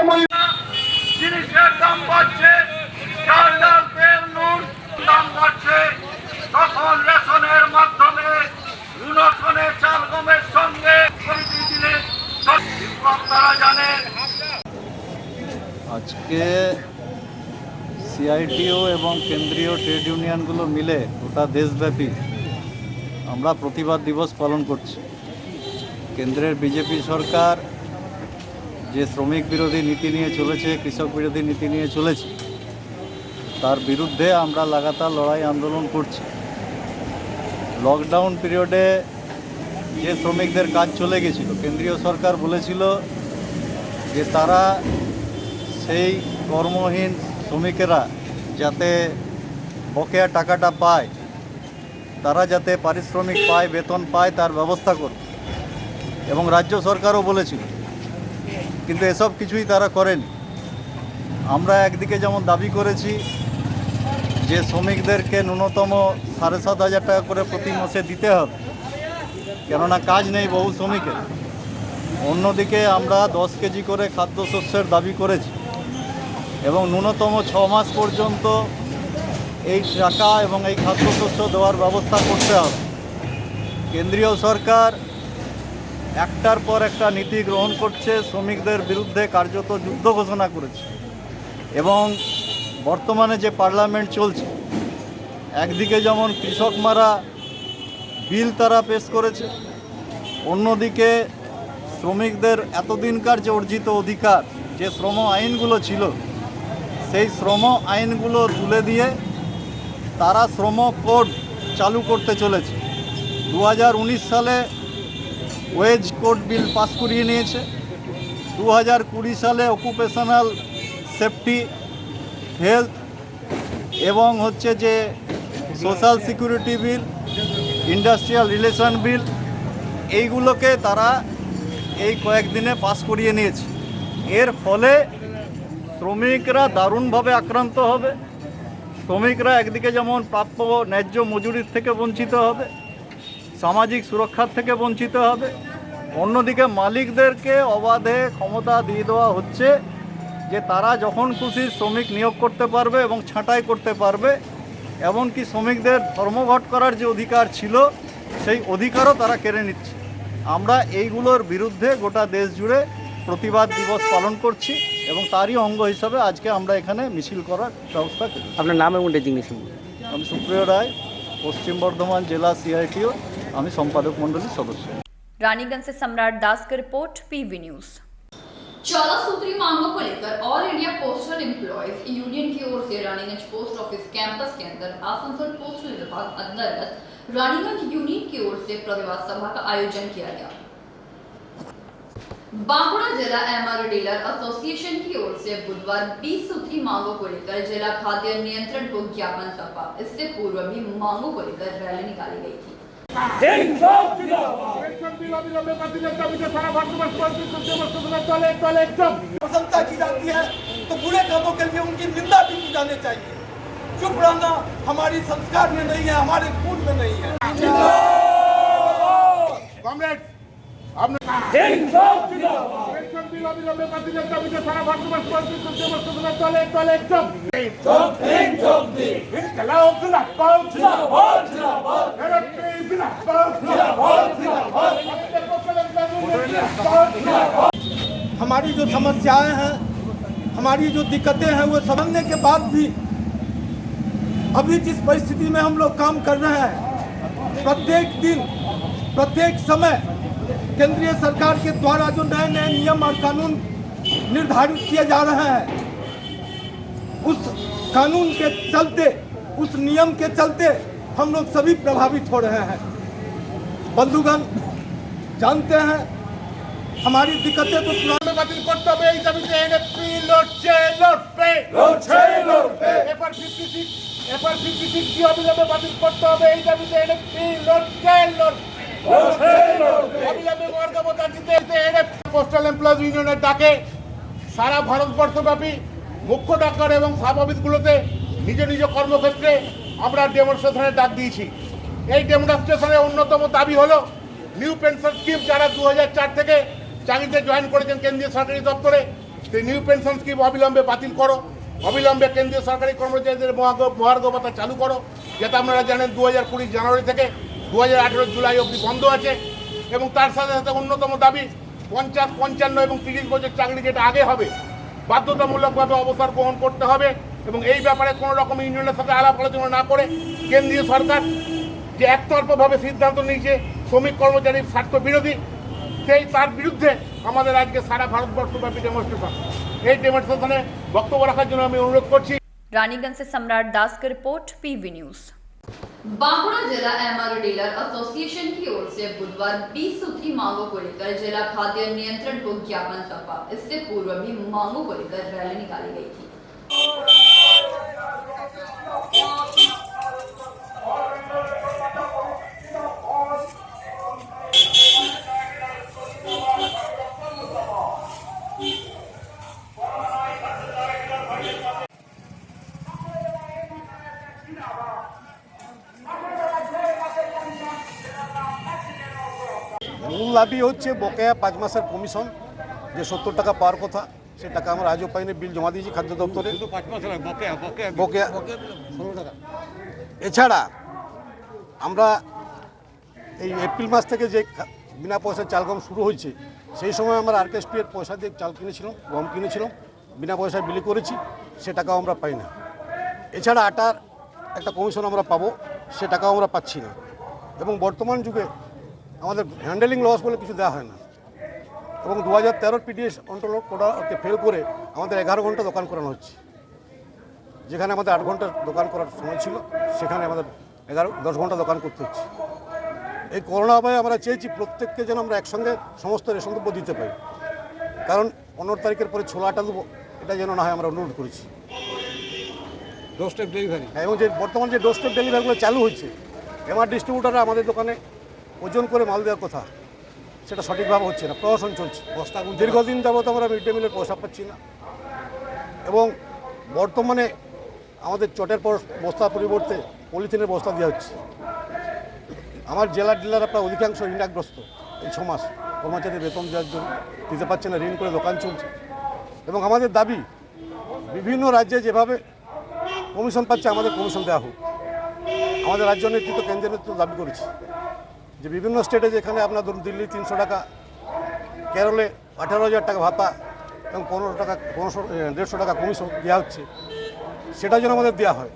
জিনিসের দাম বাড়ছে, চাল ডাল তেল নুন দাম বাড়ছে, তখন রেশনের মাধ্যমে নুনসনে চাল গমের সঙ্গে খরিদি দিলে তারা জানেন। আজকে সিআইটিও এবং কেন্দ্রীয় ট্রেড ইউনিয়নগুলো মিলে গোটা দেশব্যাপী আমরা প্রতিবাদ দিবস পালন করছি। কেন্দ্রের বিজেপি সরকার যে শ্রমিক বিরোধী নীতি নিয়ে চলেছে, কৃষক বিরোধী নীতি নিয়ে চলেছে, তার বিরুদ্ধে আমরা লাগাতার লড়াই আন্দোলন করছি। লকডাউন পিরিয়ডে যে শ্রমিকদের কাজ চলে গেছিল, কেন্দ্রীয় সরকার বলেছিল যে তারা সেই কর্মহীন শ্রমিকেরা যাতে বকেয়া টাকাটা পায়, তারা যাতে পারিশ্রমিক পায়, বেতন পায়, তার ব্যবস্থা করবে। এবং রাজ্য সরকারও বলেছিল, কিন্তু এসব কিছুই তারা করেনি। আমরা একদিকে যেমন দাবি করেছি যে শ্রমিকদেরকে ন্যূনতম 7,500 টাকা করে প্রতি মাসে দিতে হবে, কেননা কাজ নেই বহু শ্রমিকের। অন্যদিকে আমরা 10 কেজি করে খাদ্যশস্যের দাবি করেছি এবং ন্যূনতম 6 মাস পর্যন্ত এই টাকা এবং এই খাদ্যশস্য দেওয়ার ব্যবস্থা করতে হবে। কেন্দ্রীয় সরকার একটার পর একটা নীতি গ্রহণ করছে, শ্রমিকদের বিরুদ্ধে কার্যত যুদ্ধ ঘোষণা করেছে। এবং বর্তমানে যে পার্লামেন্ট চলছে, একদিকে যেমন কৃষক মারা বিল তারা পেশ করেছে, অন্যদিকে শ্রমিকদের এতদিনকার যে অর্জিত অধিকার, যে শ্রম আইনগুলো ছিল, সেই শ্রম আইনগুলো তুলে দিয়ে তারা শ্রম কোড চালু করতে চলেছে। 2019 সালে ওয়েজ কোড বিল পাস করিয়ে নিয়েছে, 2020 সালে অকুপেশনাল সেফটি, হেলথ এবং হচ্ছে যে সোশ্যাল সিকিউরিটি বিল, ইন্ডাস্ট্রিয়াল রিলেশন বিল, এইগুলোকে তারা এই কয়েকদিনে পাস করিয়ে নিয়েছে। এর ফলে শ্রমিকরা দারুণভাবে আক্রান্ত হবে। শ্রমিকরা একদিকে যেমন প্রাপ্য ন্যায্য মজুরির থেকে বঞ্চিত হবে, সামাজিক সুরক্ষার থেকে বঞ্চিত হবে, অন্যদিকে মালিকদেরকে অবাধে ক্ষমতা দিয়ে দেওয়া হচ্ছে যে তারা যখন খুশি শ্রমিক নিয়োগ করতে পারবে এবং ছাঁটাই করতে পারবে। এমনকি শ্রমিকদের ধর্মঘট করার যে অধিকার ছিল, সেই অধিকারও তারা কেড়ে নিচ্ছে। আমরা এইগুলোর বিরুদ্ধে গোটা দেশ জুড়ে প্রতিবাদ দিবস পালন করছি এবং তারই অঙ্গ হিসাবে আজকে আমরা এখানে মিছিল করার ব্যবস্থা করি। আপনার নাম এবং ডেজিগনেশন? আমি সুপ্রিয় রায়, পশ্চিম বর্ধমান জেলা CITO, আমি সম্পাদক मंडलीর सदस्य। रानीगंज से सम्राट दास की रिपोर्ट, PV न्यूज। 14 सूत्री मांगों को लेकर all India postal employees union की ओर से रानीगंज पोस्ट ऑफिस कैंपस के अंदर आसनसोल पोस्टल विभाग अंतर्गत रानीगंज यूनियन की ओर से प्रतिवाद सभा का आयोजन किया गया। बांकुड़ा जिला MRO डीलर एसोसिएशन की ओर से बुधवार 20 सूत्री मांगों को लेकर जिला खाद्य नियंत्रण को ज्ञापन सौंपा। इससे पूर्व भी मांगों को लेकर रैली निकाली गई थी। प्रशंसा की जाती है तो बुरे कामों के लिए उनकी निंदा भी की जानी चाहिए। चुप रहना हमारी संस्कार में नहीं है, हमारे खून में नहीं है। हमारी जो समस्याएं हैं, हमारी जो दिक्कतें हैं, वो समझने के बाद भी अभी जिस परिस्थिति में हम लोग काम कर रहे हैं, प्रत्येक दिन प्रत्येक समय केंद्रीय सरकार के द्वारा जो नए नए नियम और कानून निर्धारित किए जा रहे हैं, उस कानून के चलते, उस नियम के चलते हम लोग सभी प्रभावित हो रहे हैं। बंधुगण जानते हैं हमारी दिक्कतें तो पुराने बातिल करते हुए এই দাবিতে এনএফপি লড়ছে এবার 56 কি অবিলম্বে বাতিল করতে হবে, এই দাবিতে এনএফপি লড়ছে অবিলম্বে বর্গবতা দিতে এনএফপি পোস্টাল এমপ্লয়িজ ইউনিয়নের ডাকে সারা ভারতবর্ষব্যাপী মুখ্য ডাক্তার এবং সাব অফিসগুলোতে নিজ নিজ কর্মক্ষেত্রে আমরা ডেমনস্ট্রেশনের ডাক দিয়েছি। এই ডেমনস্ট্রেশনের অন্যতম দাবি হলো নিউ পেনশন স্কিম, যারা 2004 থেকে চাকরিতে জয়েন করেছেন কেন্দ্রীয় সরকারি দপ্তরে, সেই নিউ পেনশন স্কিম অবিলম্বে বাতিল করো, অবিলম্বে কেন্দ্রীয় সরকারি কর্মচারীদের মহার্ঘ ভাতা চালু করো। যেটা আপনারা জানেন 2020 জানুয়ারি থেকে 2018 জুলাই অবধি বন্ধ আছে। এবং তার সাথে সাথে অন্যতম দাবি 50, 55 এবং 30 বছর চাকরি যেটা আগে হবে বাধ্যতামূলকভাবে অবসর গ্রহণ করতে হবে। এবং এই ব্যাপারে কোনো রকম ইউনিয়নের সাথে আলাপ আলোচনা না করে কেন্দ্রীয় সরকার যে একতরফাভাবে সিদ্ধান্ত নিয়েছে শ্রমিক কর্মচারীর স্বার্থ বিরোধী, সেই তার বিরুদ্ধে আমাদের আজকে সারা ভারতবর্ষব্যাপী ডেমনস্ট্রেশন। এই ডেমনস্ট্রেশনে বক্তব্য রাখার জন্য আমি অনুরোধ করছি। रानीगंज से सम्राट दास की रिपोर्ट, PV न्यूज। बांकुड़ा जिला MRO डीलर एसोसिएशन की ओर से बुधवार 20 सूत्री मांगों को लेकर जिला खाद्य नियंत्रण को ज्ञापन सौंपा। इससे पूर्व भी मांगों को लेकर रैली निकाली गई थी। মূল দাবি হচ্ছে বকেয়া 5 মাসের কমিশন, যে 70 টাকা পাওয়ার কথা, সে টাকা আমরা আজও পাইনি। বিল জমা দিয়েছি খাদ্য দপ্তরে। বকেয়া 16 টাকা। এছাড়া আমরা এই এপ্রিল মাস থেকে যে বিনা পয়সায় চাল গম শুরু হয়েছে সেই সময় আমরা RKSP এর পয়সা দিয়ে চাল কিনেছিলাম, গম কিনেছিলাম, বিনা পয়সায় বিলি করেছি, সে টাকাও আমরা পাই না। এছাড়া আটার একটা কমিশন আমরা পাবো, সে টাকাও আমরা পাচ্ছি না। এবং বর্তমান যুগে আমাদের হ্যান্ডেলিং লস বলে কিছু দেওয়া হয় না। এবং 2013 PDS কন্ট্রোল কোটাকে ফেল করে আমাদের 11 ঘন্টা দোকান করানো হচ্ছে। যেখানে আমাদের 8 ঘন্টা দোকান করার সময় ছিল, সেখানে আমাদের 10 ঘন্টা দোকান করতে হচ্ছে। এই করোনা আবহে আমরা চেয়েছি প্রত্যেককে যেন আমরা একসঙ্গে সমস্ত রেশন দ্রব্য দিতে পারি, কারণ 15 তারিখের পরে ছোলা আটা দেবো, এটা যেন না হয় আমরা অনুরোধ করেছি। ডোরস্টেপ ডেলিভারি এবং যে বর্তমান যে ডোরস্টেপ ডেলিভারিগুলো চালু হয়েছে, এমআর ডিস্ট্রিবিউটাররা আমাদের দোকানে ওজন করে মাল দেওয়ার কথা, সেটা সঠিকভাবে হচ্ছে না। প্রহসন চলছে, দীর্ঘদিন যাবত আমরা মিড ডে মিলের পয়সা পাচ্ছি না। এবং বর্তমানে আমাদের চটের বস্তার পরিবর্তে পলিথিনের বস্তা দেওয়া হচ্ছে। আমার জেলার ডিলাররা প্রায় অধিকাংশ ঋণগ্রস্ত। এই 6 মাস কর্মচারীদের বেতন দেওয়ার জন্য দিতে পারছে না, ঋণ করে দোকান চলছে। এবং আমাদের দাবি, বিভিন্ন রাজ্যে যেভাবে কমিশন পাচ্ছে আমাদের কমিশন দেওয়া হোক। আমাদের রাজ্য নেতৃত্ব, কেন্দ্রের নেতৃত্ব দাবি করেছে যে বিভিন্ন স্টেটে যেখানে আপনার ধরুন দিল্লি 300 টাকা, কেরলে 18,000 টাকা ভাতা এবং 150 টাকা কমিশন দেওয়া হচ্ছে, সেটা যেন আমাদের দেওয়া হয়।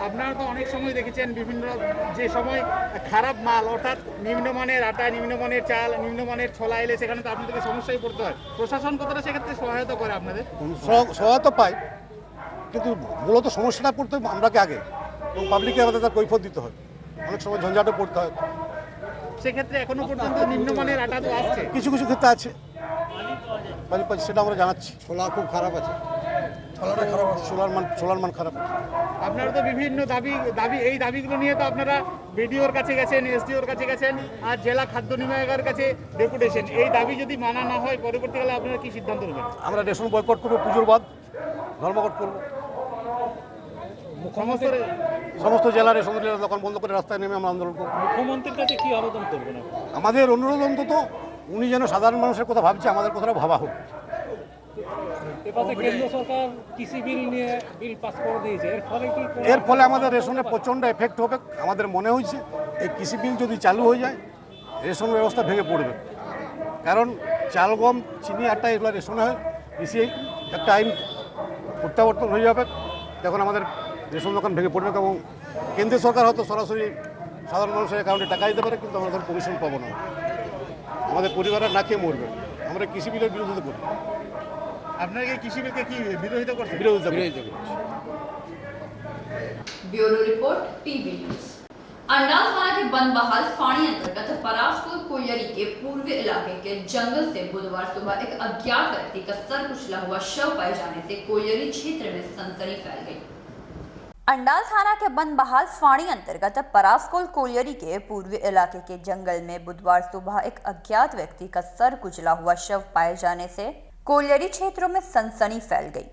আপনারা তো অনেক সময় দেখেছেন বিভিন্ন যে সময় খারাপ মাল, অর্থাৎ নিম্নমানের আটা, নিম্নমানের চাল, নিম্নমানের ছোলা এলে সেখানে তো আপনাদেরকে সমস্যায় পড়তে হয়। প্রশাসন কতটা সেক্ষেত্রে সহায়তা করে আপনাদের? সহায়তা পাই, কিন্তু মূলত সমস্যাটা পড়তে হয় আমরাকে আগে, এবং পাবলিককে আমাদের তার কৈফিয়ত দিতে হয়। অনেক সময় ঝঞ্ঝাটে পড়তে হয়। সেক্ষেত্রে এখনো পর্যন্ত নিম্নমানের আটা তো আসছে, কিছু কিছু ক্ষেত্রে আছে, সেটা আমরা জানাচ্ছি। ছোলা খুব খারাপ আছে, ছোলার মান খারাপ আছে। আপনারা তো বিভিন্ন দাবি এই দাবিগুলো নিয়ে তো আপনারা বিডিওর কাছে গেছেন, SDOর কাছে গেছেন, আর জেলা খাদ্য নির্বাহকের কাছে ডেপুটেশন। এই দাবি যদি মানা না হয়, পরবর্তীকালে আপনারা কি সিদ্ধান্ত নেবেন? আমরা রেশন বয়কট করবো, পুজোর বাদ ধর্মঘট করবো। সমস্ত জেলার রেশন ডিলার দোকান বন্ধ করে রাস্তায় নেমে আমরা আন্দোলন করবো। মুখ্যমন্ত্রীর কাছে কি আবেদন করবেন? আমাদের অনুরোধ অন্তত উনি যেন সাধারণ মানুষের কথা ভাবছে, আমাদের কথাটা ভাবা হোক। কেন্দ্র সরকার কৃষি বিল নিয়ে বিল পাস করে দিয়েছে, এর ফলে আমাদের রেশনে প্রচণ্ড এফেক্ট হবে। আমাদের মনে হয়েছে এই কৃষি বিল যদি চালু হয়ে যায়, রেশন ব্যবস্থা ভেঙে পড়বে। কারণ চাল, গম, চিনি, আটা এগুলো রেশনে হয়। কৃষি একটা আইন প্রত্যাবর্তন হয়ে যাবে, তখন আমাদের রেশন দোকান ভেঙে পড়বে। এবং কেন্দ্রীয় সরকার হয়তো সরাসরি সাধারণ মানুষের অ্যাকাউন্টে টাকা দিতে পারে, কিন্তু আমরা কমিশন পাবো না। আমাদের পরিবারের না খেয়ে মরবে। আমরা কৃষি বিলের বিরোধিতা করি। আপনারা কি কৃষি বিলকে কি বিরোধিতা করছেন? বিরোধিতা করছি। Bureau report PB news. Andal थाना के बनबहाल फाणी अंतर्गत परासपुर कोयरी के पूर्वी इलाके के जंगल से बुधवार सुबह एक अज्ञात व्यक्ति का सर कुचला हुआ शव पाए जाने से कोयरी क्षेत्र में सनसनी फैल गई। अंडाल थाना के बनबहाल फाणी अंतर्गत परासकोल कोयरी के पूर्वी इलाके के जंगल में बुधवार सुबह एक अज्ञात व्यक्ति का सर कुचला हुआ शव पाए जाने से कोयरी क्षेत्रों में सनसनी फैल गई।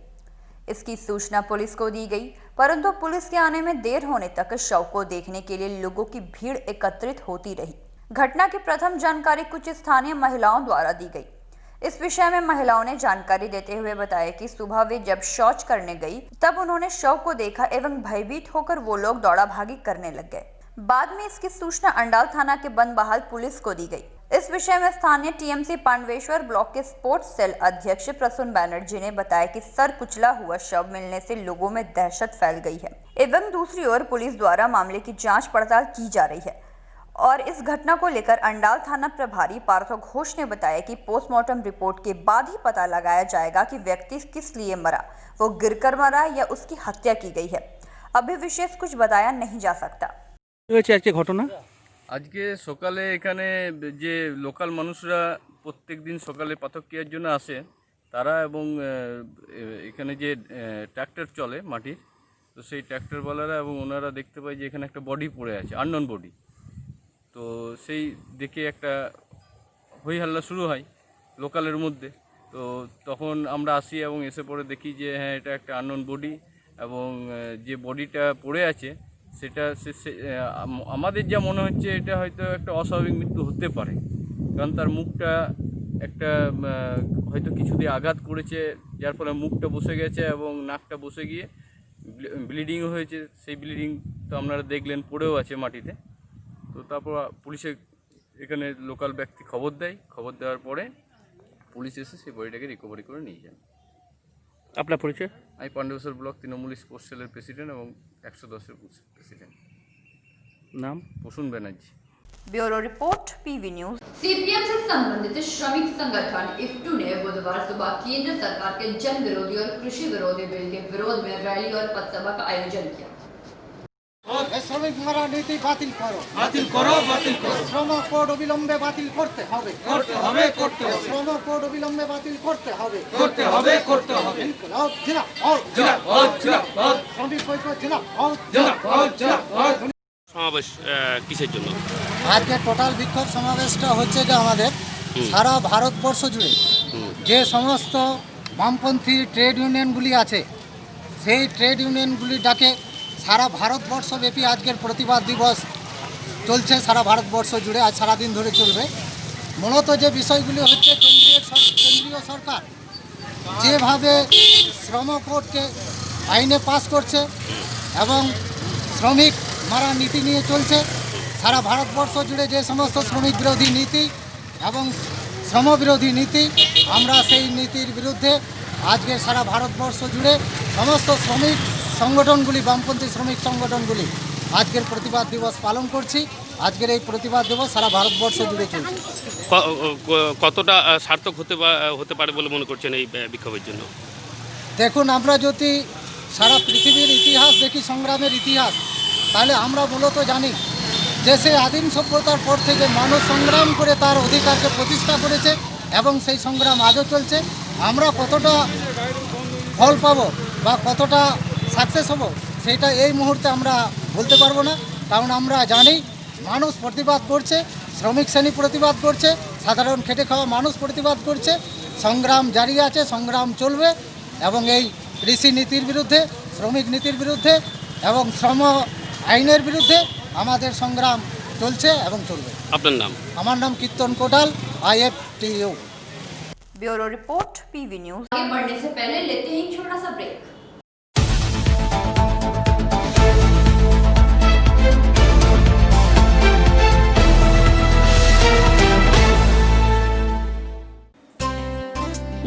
इसकी सूचना पुलिस को दी गई, परंतु पुलिस के आने में देर होने तक शव को देखने के लिए लोगों की भीड़ एकत्रित होती रही। घटना की प्रथम जानकारी कुछ स्थानीय महिलाओं द्वारा दी गई। इस विषय में महिलाओं ने जानकारी देते हुए बताया कि सुबह वे जब शौच करने गई तब उन्होंने शव को देखा एवं भयभीत होकर वो लोग दौड़ा भागी करने लग गए। बाद में इसकी सूचना अंडाल थाना के बनबहाल पुलिस को दी गई। इस विषय में स्थानीय TMC पांडवेश्वर ब्लॉक के स्पोर्ट्स सेल अध्यक्ष प्रसून बैनर्जी ने बताया कि सर कुचला हुआ शव मिलने से लोगों में दहशत फैल गई है एवं दूसरी ओर पुलिस द्वारा मामले की जांच पड़ताल की जा रही है। और इस घटना को लेकर अंडाल थाना प्रभारी पार्थो घोष ने बताया कि पोस्टमार्टम रिपोर्ट के बाद ही पता लगाया जाएगा कि व्यक्ति किस लिए मरा, वो गिरकर मरा या उसकी हत्या की गई है। अभी विशेष कुछ बताया नहीं जा सकता। ঘটনা আজকে সকালে এখানে যে লোকাল মানুষরা প্রত্যেক দিন সকালে পাথর কেয়ার জন্য আসে তারা, এবং এখানে যে ট্র্যাক্টর চলে মাটির, তো সেই ট্র্যাক্টরওয়ালারা এবং ওনারা দেখতে পায় যে এখানে একটা বডি পড়ে আছে, আননোন বডি। তো সেই দেখে একটা হই হাল্লা শুরু হয় লোকালের মধ্যে। তো তখন আমরা আসি এবং এসে পরে দেখি যে হ্যাঁ, এটা একটা আননোন বডি, এবং যে বডিটা পড়ে আছে সেটা আমাদের যা মনে হচ্ছে এটা হয়তো একটা অস্বাভাবিক মৃত্যু হতে পারে, কারণ তার মুখটা একটা হয়তো কিছু দিয়ে আঘাত করেছে, যার ফলে মুখটা বসে গেছে এবং নাকটা বসে গিয়ে ব্লিডিংও হয়েছে। সেই ব্লিডিং তো আপনারা দেখলেন, পড়েও আছে মাটিতে। তো তারপর পুলিশে এখানে লোকাল ব্যক্তি খবর দেয়, খবর দেওয়ার পরে পুলিশ এসে সেই বডিটাকে রিকভারি করে নিয়ে যায়। আপনার পরিচয়? আমি পাণ্ডবেশ্বর ব্লক তৃণমূল স্পোর্টস সেলের প্রেসিডেন্ট এবং 110-এর প্রেসিডেন্ট। नाम? Prasun Banerjee. Bureau report PV news. CPM से संबंधित श्रमिक संगठन इफ्टू ने बुधवार सुबह केंद्र सरकार के जन विरोधी और कृषि विरोधी बिल के विरोध में रैली और पथसभा का आयोजन किया। শ্রমিক মারা নীতি বাতিল করো, বাতিল করো, বাতিল করো। শ্রম কোড অবিলম্বে বাতিল করতে হবে, করতে হবে, করতে হবে। শ্রম কোড অবিলম্বে বাতিল করতে হবে, করতে হবে, করতে হবে। ইনকলাব জিন্দাবাদ, জিন্দাবাদ, জিন্দাবাদ। শ্রমিক ঐক্য জিন্দাবাদ, জিন্দাবাদ, জিন্দাবাদ। সমাবেশ কিসের জন্য? আজকে টোটাল বিক্ষোভ সমাবেশটা হচ্ছে যে আমাদের সারা ভারতবর্ষ জুড়ে যে সমস্ত বামপন্থী ট্রেড ইউনিয়নগুলি আছে সেই ট্রেড ইউনিয়নগুলির ডাকে সারা ভারতবর্ষব্যাপী আজকের প্রতিবাদ দিবস চলছে সারা ভারতবর্ষ জুড়ে, আজ সারাদিন ধরে চলবে। মূলত যে বিষয়গুলি হচ্ছে কেন্দ্রীয় সরকার যেভাবে শ্রম কোডকে আইনে পাস করছে এবং শ্রমিক মারা নীতি নিয়ে চলছে সারা ভারতবর্ষ জুড়ে, যে সমস্ত শ্রমিক বিরোধী নীতি এবং শ্রম বিরোধী নীতি, আমরা সেই নীতির বিরুদ্ধে আজকে সারা ভারতবর্ষ জুড়ে সমস্ত শ্রমিক সংগঠনগুলি, বামপন্থী শ্রমিক সংগঠনগুলি আজকের প্রতিবাদ দিবস পালন করছি। আজকের এই প্রতিবাদ দিবস সারা ভারতবর্ষ জুড়ে চলছে। কতটা সার্থক হতে পারে বলে মনে করছেন এই বিক্ষোভের জন্য? দেখুন, আমরা যদি সারা পৃথিবীর ইতিহাস দেখি, সংগ্রামের ইতিহাস, তাহলে আমরা মূলত জানি যে সেই আদিম সভ্যতার পর থেকে মানুষ সংগ্রাম করে তার অধিকারকে প্রতিষ্ঠা করেছে এবং সেই সংগ্রাম আজও চলছে। আমরা কতটা ফল পাবো বা কতটা সাকসেস হব সেটা এই মুহূর্তে আমরা বলতে পারবো না, কারণ আমরা জানি মানুষ প্রতিবাদ করছে, শ্রমিক শ্রেণী প্রতিবাদ করছে, সাধারণ খেটে খাওয়া মানুষ প্রতিবাদ করছে। সংগ্রাম জারি আছে, সংগ্রাম চলবে এবং এই কৃষি নীতির বিরুদ্ধে, শ্রমিক নীতির বিরুদ্ধে এবং শ্রম আইনের বিরুদ্ধে আমাদের সংগ্রাম চলছে এবং চলবে। আপনার নাম? আমার নাম কীর্তন কোটাল, IFTU। Bureau report PV news. आगे बढ़ने से पहले लेते हैं एक छोटा सा ब्रेक।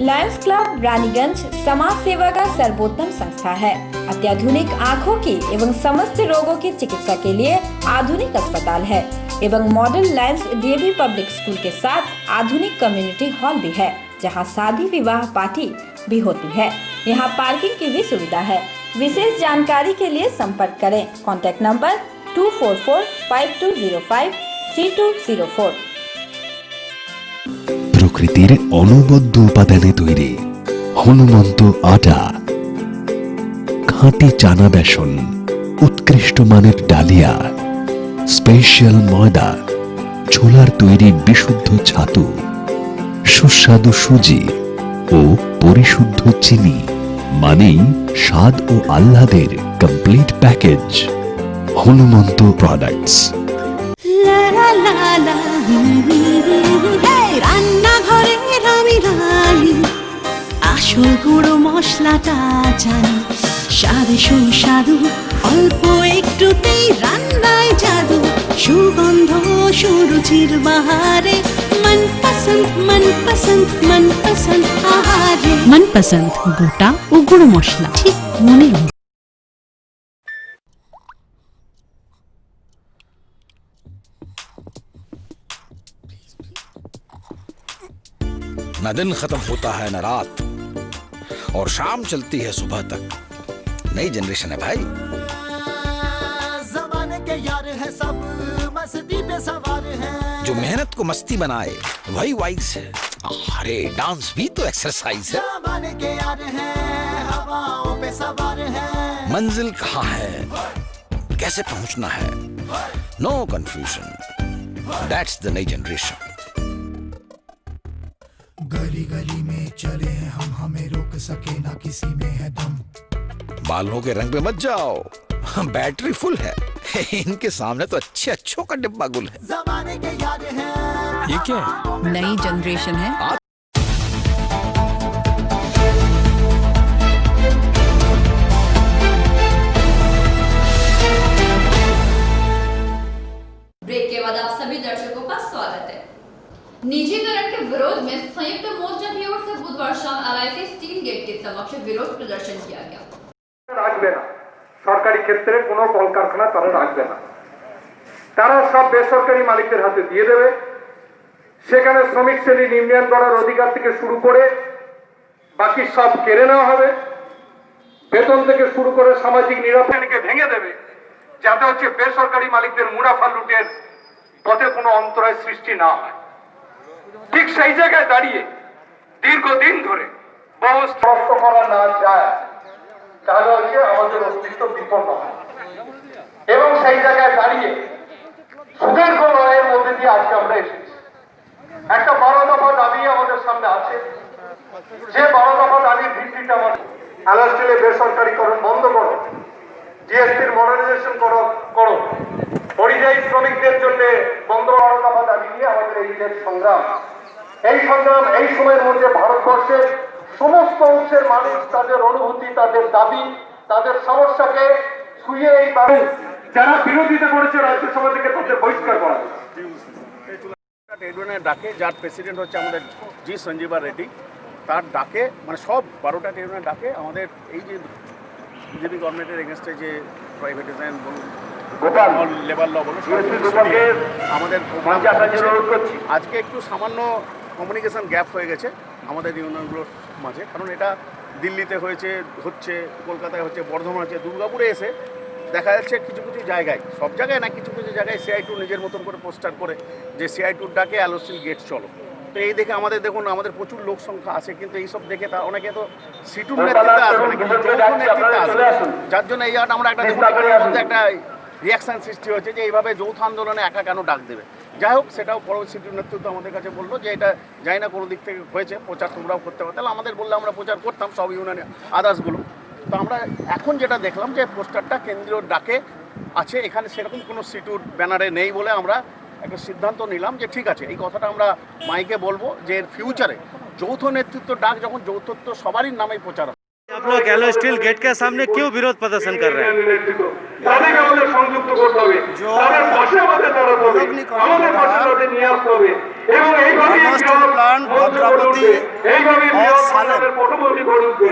लायंस क्लब रानीगंज समाज सेवा का सर्वोत्तम संस्था है। अत्याधुनिक आँखों की एवं समस्त रोगों की चिकित्सा के लिए आधुनिक अस्पताल है एवं model Lions DAV public school के साथ आधुनिक कम्युनिटी हॉल भी है, जहां शादी विवाह पार्टी भी होती है। यहां पार्किंग की भी सुविधा है। विशेष जानकारी के लिए संपर्क करें। Contact number 244-5205-3204। প্রকৃতির অনবদ্য উপাদানে তৈরি হনুমন্ত আটা, খাঁটি চানা বেসন, উৎকৃষ্ট মানের ডালিয়া, স্পেশাল ময়দা, ছোলার তৈরি বিশুদ্ধ ছাতু, সুস্বাদু সুজি ও পরিশুদ্ধ চিনি, মানেই স্বাদ ও আহ্লাদের কমপ্লিট প্যাকেজ। হনুমন্ত প্রোডাক্টস। রান্নাঘরে আমি রানী, আসল গুঁড়ো মশলাটা জানি, স্বাদে সুস্বাদু, অল্প একটুতেই রান্নায় জাদু, সুগন্ধ সুরুচির বাহারে মনপসন্দ মনপসন্দ মনপসন্দ আহারে। মনপসন্দ গোটা ও গুঁড়ো মশলা ঠিক মনের মতো। न दिन खत्म होता है न रात, और शाम चलती है सुबह तक। नई जनरेशन है भाई। जमाने के यार है सब, मस्ती पे सवार है। जो मेहनत को मस्ती बनाए वही वाइज है। अरे डांस भी तो एक्सरसाइज है। जमाने के यार है, हवाओं पे सवार है। मंजिल कहाँ है, कैसे पहुंचना है, नो कंफ्यूजन। दैट्स द नई जनरेशन। गली गली में चले हैं हम, हमें रोक सके ना किसी में है दम। बालों के रंग पे मत जाओ, बैटरी फुल है। इनके सामने तो अच्छों का डिब्बा गुल है। जमाने के यार हैं। ये क्या है? नई जनरेशन है। ब्रेक के बाद आप सभी दर्शकों का स्वागत है। निजीकरण के विरोध में संयुक्त मोर्चा की ओर से बुधवार शाम LIC स्टील गेट के समक्ष विरोध प्रदर्शन किया गया। রাখবে না, সরকারি ক্ষেত্রে কোনো কলকারখানা তারা রাখবে না, তারা সব বেসরকারি মালিকদের হাতে দিয়ে দেবে। সেখানে শ্রমিক শ্রেণী নিম্নায়ন করার অধিকার থেকে শুরু করে বাকি সব কেড়ে নেওয়া হবে। বেতন থেকে শুরু করে সামাজিক নিরাপত্তাকে ভেঙে দেবে, যাতে হচ্ছে বেসরকারি মালিকদের মুনাফা লুটের পথে কোনো অন্তরায় সৃষ্টি না হয়। ঠিক সেই জায়গায় দাঁড়িয়ে দীর্ঘদিন ধরে বহু স্পষ্ট করা না যায়, তাহলে হচ্ছে আমাদের অস্তিত্ব বিপন্ন হয়। এবং সেই জায়গায় দাঁড়িয়ে সুদীর্ঘ লড়াইয়ের মধ্যে দিয়ে আজকে আমরা এসেছি। একটা 12 দফা দাবি আমাদের সামনে আছে, যে 12 দফা দাবির ভিত্তিতে আমাদের LSTL বেসরকারীকরণ বন্ধ করো, GSTর মডার্নাইজেশন করো, পরিযায়ী শ্রমিকদের জন্য বন্ধ 12 দফা দাবি নিয়ে আমাদের এই যে সংগ্রাম, এই সময়ের মধ্যে ভারতবর্ষের সমস্ত অংশের মানুষ তাদের অনুভূতি, তাদের দাবি, তাদের সমস্যাকে ছুঁয়ে এই যারা বিরোধিতা করেছে রাজ্যসভা থেকে তাদের বহিষ্কার করা। ট্রেড ইউনিয়নের ডাকে, যার প্রেসিডেন্ট হচ্ছে আমাদের জি সঞ্জীবা রেড্ডি, তার ডাকে মানে সব 12টা ট্রেড ইউনিয়নের ডাকে আমাদের এই যে বিজেপি গভর্নমেন্টের এগেনস্টে যে প্রাইভেটাইজেশন বলুন, লেবার ল বলুন, আমাদের আজকে একটু সামান্য কমিউনিকেশন গ্যাপ হয়ে গেছে আমাদের ইউনিয়নগুলোর মাঝে। কারণ এটা দিল্লিতে হচ্ছে কলকাতায় হচ্ছে, বর্ধমান হচ্ছে, দুর্গাপুরে এসে দেখা যাচ্ছে কিছু কিছু জায়গায়, সব জায়গায় না, কিছু কিছু জায়গায় CI2 নিজের মতন করে পোস্টার করে যে CI2 ডাকে LSTL গেট চলো। তো এই দেখে আমাদের দেখুন আমাদের প্রচুর লোক সংখ্যা আছে, কিন্তু এইসব দেখে তা অনেকে তো সিটুর নেতৃত্বে আসবে না, কিন্তু যৌথ নেতৃত্বে আসবে। যার জন্য এই আমরা একটা দেখুন একটা রিয়াকশান সৃষ্টি হয়েছে যে এইভাবে যৌথ আন্দোলনে একা কেন ডাক দেবে। যাই হোক, সেটাও পরবর্তী সিটুর নেতৃত্ব আমাদের কাছে বললো যে এটা জানি না কোনো দিক থেকে হয়েছে, প্রচার তোমরাও করতে পারো। তাহলে আমাদের বললে আমরা প্রচার করতাম সব ইউনিয়নে আদার্সগুলো। তো আমরা এখন যেটা দেখলাম যে পোস্টারটা কেন্দ্রীয় ডাকে আছে, এখানে সেরকম কোনো সিটুর ব্যানারে নেই বলে আমরা একটা সিদ্ধান্ত নিলাম যে ঠিক আছে, এই কথাটা আমরা মাইকে বলবো যে এর ফিউচারে যৌথ নেতৃত্ব ডাক যখন যৌথত্ব সবারই নামেই প্রচার হবে। आप लोग LSTL गेट के सामने क्यों विरोध प्रदर्शन कर रहे हैं? তাদেরকে আমাদের সংযুক্ত করতে হবে, তাদের পাশে আমাদের দাঁড়াতে হবে, আমাদের পাশে তাদের নিয়ে আসতে হবে এবং এইভাবে প্লান্ট ভদ্রাবতী और सालन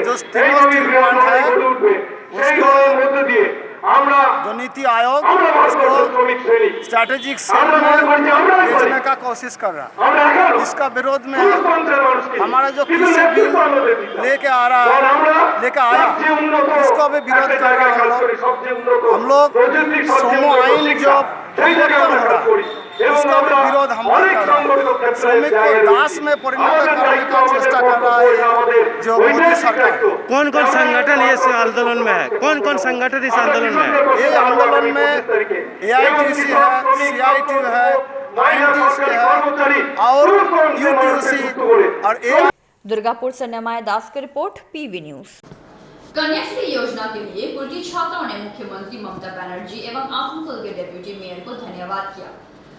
जो तीनों स्टील प्लांट है उसको मध्य দিয়ে আমরা जो नीति आयोग उसको स्ट्रैटेजिक सेल में बेचने का कोशिश कर रहा है। इसका विरोध में हमारा जो कृषि बिल लेके आया इसको भी विरोध कर रहे हैं हम लोग। सोमो आइन जो परिवर्तन हो रहा है इसका भी विरोध हम लोग कर रहे हैं। श्रमिक को दास में परिणत करने का चेष्टा कर रहा है जो मोदी सरकार। कौन कौन संगठन इस आंदोलन में है? कौन कौन संगठन इस आंदोलन में है? ये आंदोलन में AITC है, CIT है, INTC है और UTUC और दुर्गापुर से न्याय दास की रिपोर्ट PV न्यूज। कन्याश्री योजना के लिए कुर्टी छात्राओं ने मुख्यमंत्री ममता बनर्जी एवं आसनसोल के डेप्यूटी मेयर को धन्यवाद किया।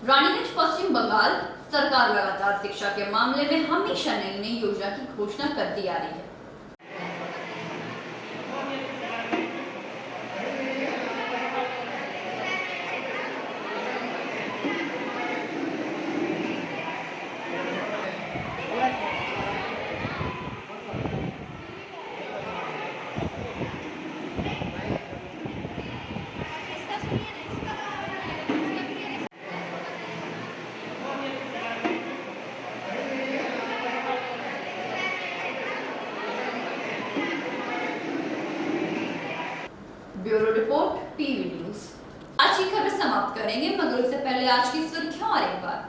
रानीगंज पश्चिम बंगाल सरकार लगातार शिक्षा के मामले में हमेशा नई नई योजना की घोषणा करती आ रही है। Bureau report PV news. आज की खबर समाप्त करेंगे, मगर उससे पहले आज की सुर्खियां और एक बार।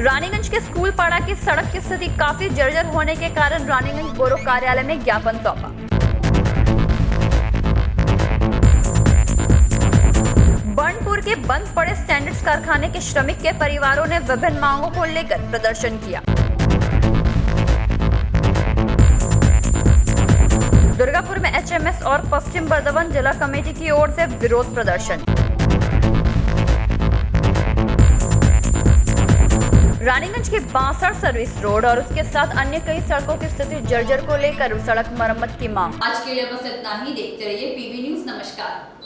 रानीगंज के स्कूल पाड़ा की सड़क की स्थिति काफी जर्जर होने के कारण रानीगंज बोरो कार्यालय में ज्ञापन सौंपा। बर्नपुर के बंद पड़े स्टैंडर्ड्स कारखाने के श्रमिक के परिवारों ने विभिन्न मांगों को लेकर प्रदर्शन किया। दुर्गापुर में HMS और पश्चिम बर्धमान जिला कमेटी की ओर से विरोध प्रदर्शन। रानीगंज की 62 सर्विस रोड और उसके साथ अन्य कई सड़कों की स्थिति जर्जर को लेकर सड़क मरम्मत की मांग। आज के लिए बस इतना ही। देखते रहिए PV न्यूज। नमस्कार।